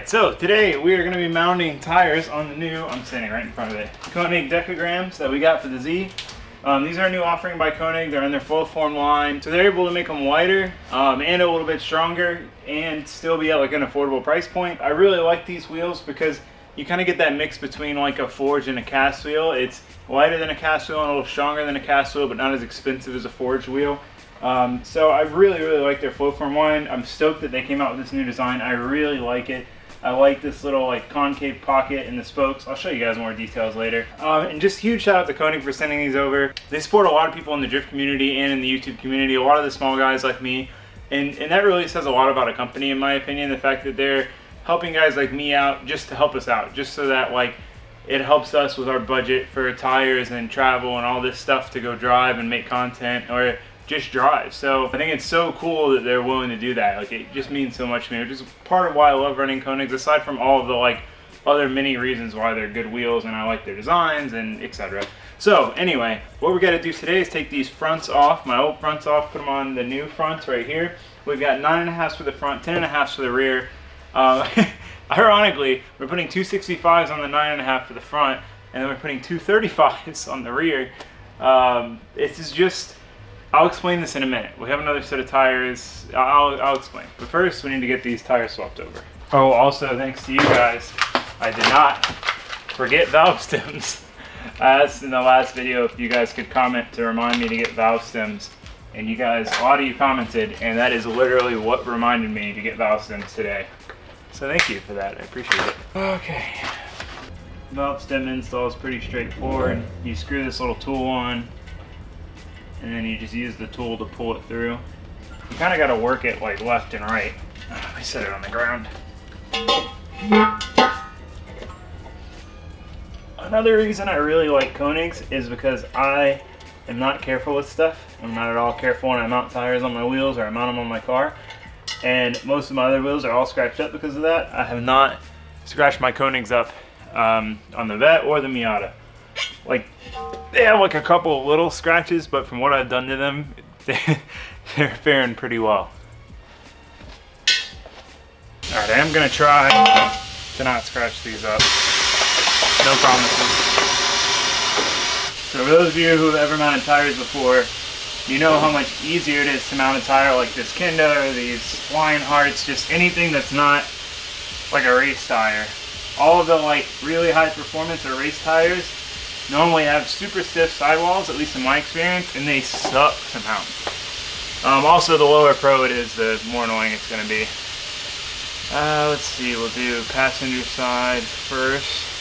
Alright, so today we are going to be mounting tires on the new, I'm standing right in front of it, Konig Dekagrams that we got for the Z. These are a new offering by Konig. They're in their full form line. So they're able to make them wider and a little bit stronger and still be at like an affordable price point. I really like these wheels because you kind of get that mix between like a forged and a cast wheel. It's lighter than a cast wheel and a little stronger than a cast wheel, but not as expensive as a forged wheel. So I really like their full form line. I'm stoked that they came out with this new design. I really like it. I like this little like concave pocket in the spokes. I'll show you guys more details later. And just huge shout out to Konig for sending these over. They support a lot of people in the drift community and in the YouTube community, a lot of the small guys like me. And that really says a lot about a company, in my opinion, the fact that they're helping guys like me out just to help us out, just so that like it helps us with our budget for tires and travel and all this stuff to go drive and make content or just drive. So I think it's so cool that they're willing to do that. Like, it just means so much to me, which is part of why I love running Konigs, aside from all of the like other many reasons why they're good wheels and I like their designs and etc. So anyway, what we're gonna do today is take these fronts off, my old fronts off, put them on the new fronts right here. We've got 9.5s for the front, 10.5s for the rear. Ironically, we're putting 265s on the 9.5 for the front, and then we're putting 235s on the rear. This is just, I'll explain this in a minute. We have another set of tires. I'll explain. But first, we need to get these tires swapped over. Oh, also, thanks to you guys, I did not forget valve stems. I asked in the last video if you guys could comment to remind me to get valve stems. And you guys, a lot of you commented, and that is literally what reminded me to get valve stems today. So thank you for that. I appreciate it. Okay. Valve stem install is pretty straightforward. You screw this little tool on, and then you just use the tool to pull it through. You kind of got to work it like left and right. I set it on the ground. Another reason I really like Konigs is because I am not careful with stuff. I'm not at all careful when I mount tires on my wheels or I mount them on my car. And most of my other wheels are all scratched up because of that. I have not scratched my Konigs up on the Vet or the Miata. Like, they have like a couple of little scratches, but from what I've done to them, they're faring pretty well. Alright, I am going to try to not scratch these up. No promises. So for those of you who have ever mounted tires before, you know how much easier it is to mount a tire like this Kenda or these Lion Hearts, just anything that's not like a race tire. All of the like really high performance or race tires normally have super stiff sidewalls, at least in my experience, and they suck to mount. Also, the lower pro it is, the more annoying it's going to be. Let's see, we'll do passenger side first.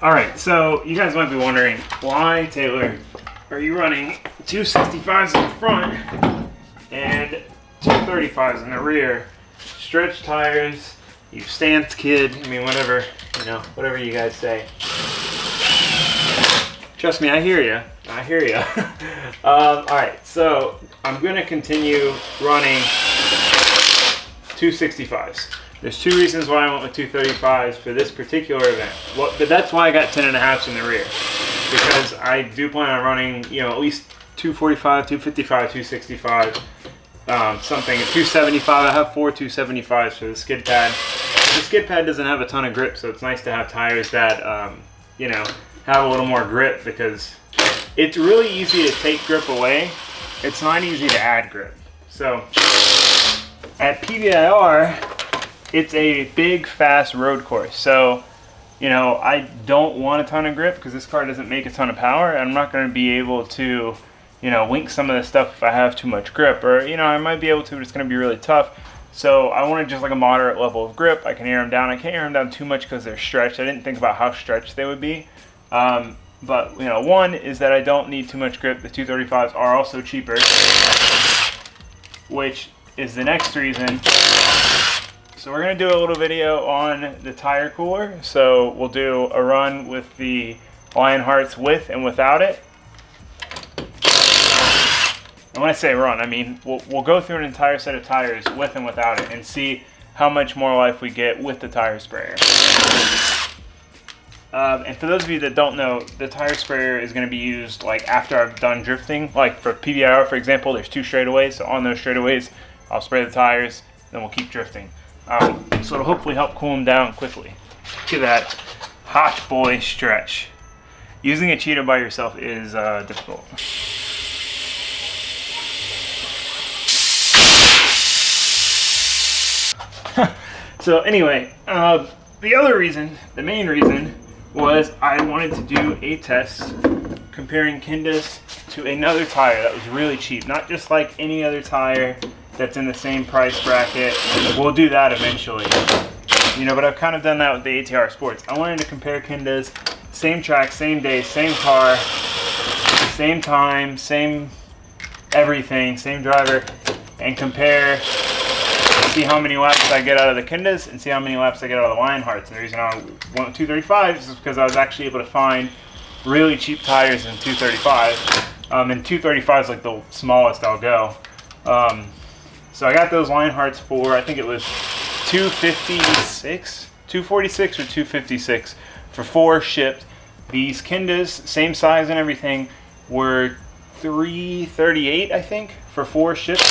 Alright, so you guys might be wondering, why, Taylor, are you running 265s in the front and 235s in the rear? Stretch tires, you stance kid, I mean whatever, you know, whatever you guys say. Trust me, I hear you. I hear you. Alright, so I'm going to continue running 265s. There's two reasons why I went with 235s for this particular event. Well, but that's why I got 10.5s in the rear. Because I do plan on running, you know, at least 245, 255, 265, something. At 275, I have 4 275s for the skid pad. The skid pad doesn't have a ton of grip, so it's nice to have tires that, you know, have a little more grip, because it's really easy to take grip away. It's not easy to add grip. So at PBIR, it's a big, fast road course. So, you know, I don't want a ton of grip because this car doesn't make a ton of power. I'm not going to be able to, you know, wink some of the stuff if I have too much grip, or, you know, I might be able to, but it's going to be really tough. So I wanted just like a moderate level of grip. I can air them down. I can't air them down too much because they're stretched. I didn't think about how stretched they would be. But, you know, one is that I don't need too much grip. The 235s are also cheaper, which is the next reason. So we're going to do a little video on the tire cooler. So we'll do a run with the Lionhearts with and without it. And when I say run, I mean we'll go through an entire set of tires with and without it and see how much more life we get with the tire sprayer. And for those of you that don't know, the tire sprayer is going to be used like after I've done drifting. Like for PBIR, for example, there's 2 straightaways. So on those straightaways, I'll spray the tires, then we'll keep drifting. So it'll hopefully help cool them down quickly. Look at that hot boy stretch. Using a Cheetah by yourself is difficult. So anyway, the other reason, the main reason, was I wanted to do a test comparing Kindes to another tire that was really cheap. Not just like any other tire that's in the same price bracket. We'll do that eventually. You know, but I've kind of done that with the ATR Sports. I wanted to compare Kindes, same track, same day, same car, same time, same everything, same driver, and compare, see how many laps I get out of the Kindes and see how many laps I get out of the Lionhearts. And the reason I went 235 is because I was actually able to find really cheap tires in 235. And 235 is like the smallest I'll go. So I got those Lionhearts for, I think it was 246 or 256 for 4 shipped. These Kindes, same size and everything, were 338, I think, for 4 shipped.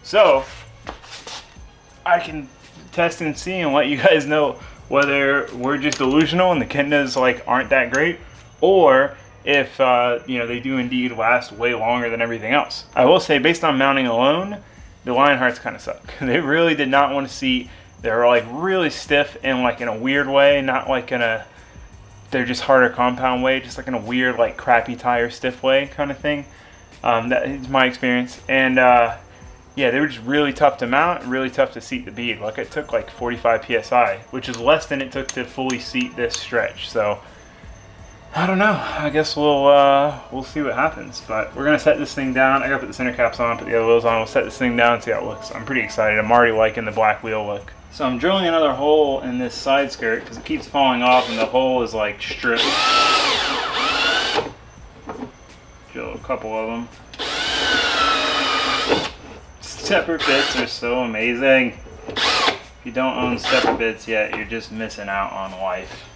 So I can test and see and let you guys know whether we're just delusional and the Kindes like aren't that great, or if you know, they do indeed last way longer than everything else. I will say, based on mounting alone, the Lionhearts kind of suck. They really did not want to seat. They're like really stiff and like in a weird way, not like in a, they're just harder compound way, just like in a weird like crappy tire stiff way kind of thing. That is my experience. And yeah, they were just really tough to mount, really tough to seat the bead. Like it took like 45 PSI, which is less than it took to fully seat this stretch. So I don't know. I guess we'll see what happens. But we're gonna set this thing down. I gotta put the center caps on, put the other wheels on. We'll set this thing down and see how it looks. I'm pretty excited. I'm already liking the black wheel look. So I'm drilling another hole in this side skirt because it keeps falling off and the hole is like stripped. Drill a couple of them. Stepper bits are so amazing. If you don't own stepper bits yet, you're just missing out on life.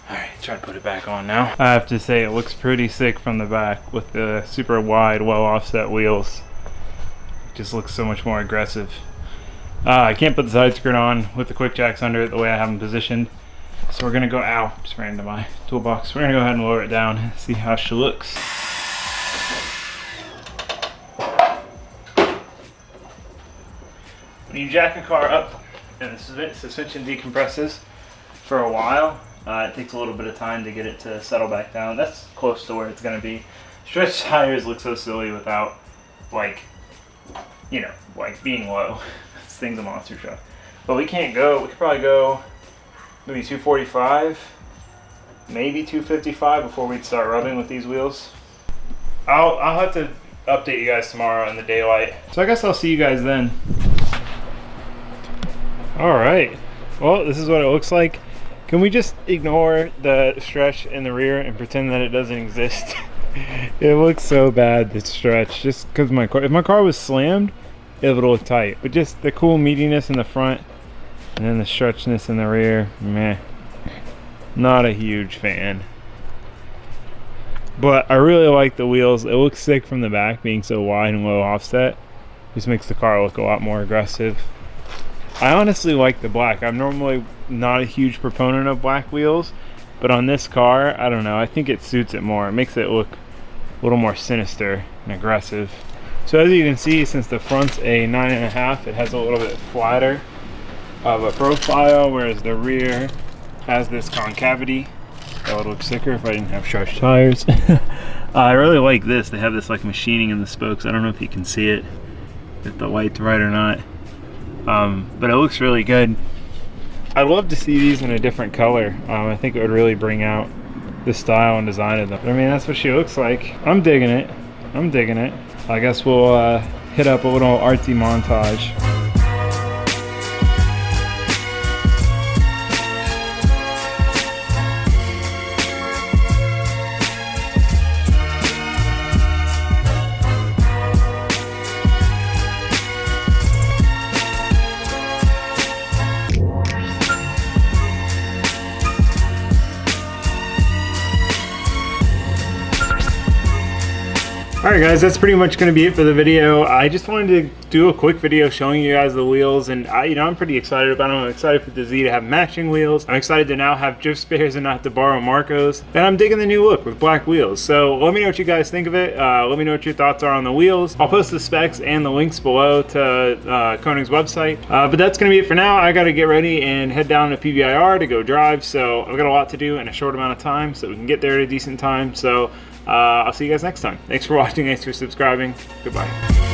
Alright, try to put it back on now. I have to say, it looks pretty sick from the back with the super wide, well offset wheels. It just looks so much more aggressive. I can't put the side skirt on with the quick jacks under it the way I have them positioned. So we're gonna go, ow, just ran into my toolbox. We're gonna go ahead and lower it down and see how she looks. When you jack a car up and the suspension decompresses for a while, it takes a little bit of time to get it to settle back down. That's close to where it's going to be. Stretch tires look so silly without, like, you know, like being low. This thing's a monster truck. But we can't go, we could probably go maybe 245, maybe 255 before we'd start rubbing with these wheels. I'll have to update you guys tomorrow in the daylight. So I guess I'll see you guys then. Alright, well, this is what it looks like. Can we just ignore the stretch in the rear and pretend that it doesn't exist? It looks so bad, this stretch, just because my car, if my car was slammed, it would look tight. But just the cool meatiness in the front and then the stretchness in the rear, meh. Not a huge fan. But I really like the wheels. It looks sick from the back being so wide and low offset. Just makes the car look a lot more aggressive. I honestly like the black. I'm normally not a huge proponent of black wheels, but on this car, I don't know, I think it suits it more. It makes it look a little more sinister and aggressive. So as you can see, since the front's a 9.5, it has a little bit flatter of a profile, whereas the rear has this concavity. That would look sicker if I didn't have stretch tires. I really like this. They have this like machining in the spokes. I don't know if you can see it, if the light's right or not. But it looks really good. I'd love to see these in a different color. I think it would really bring out the style and design of them. But I mean, that's what she looks like. I'm digging it. I'm digging it. I guess we'll hit up a little artsy montage. Alright guys, that's pretty much going to be it for the video. I just wanted to do a quick video showing you guys the wheels, and I'm pretty excited about them. I'm excited for the Z to have matching wheels. I'm excited to now have drift spares and not have to borrow Marco's. And I'm digging the new look with black wheels. So let me know what you guys think of it. Let me know what your thoughts are on the wheels. I'll post the specs and the links below to Konig's website. But that's going to be it for now. I got to get ready and head down to PBIR to go drive. So I've got a lot to do in a short amount of time so we can get there at a decent time. So I'll see you guys next time. Thanks for watching. Thanks for subscribing. Goodbye.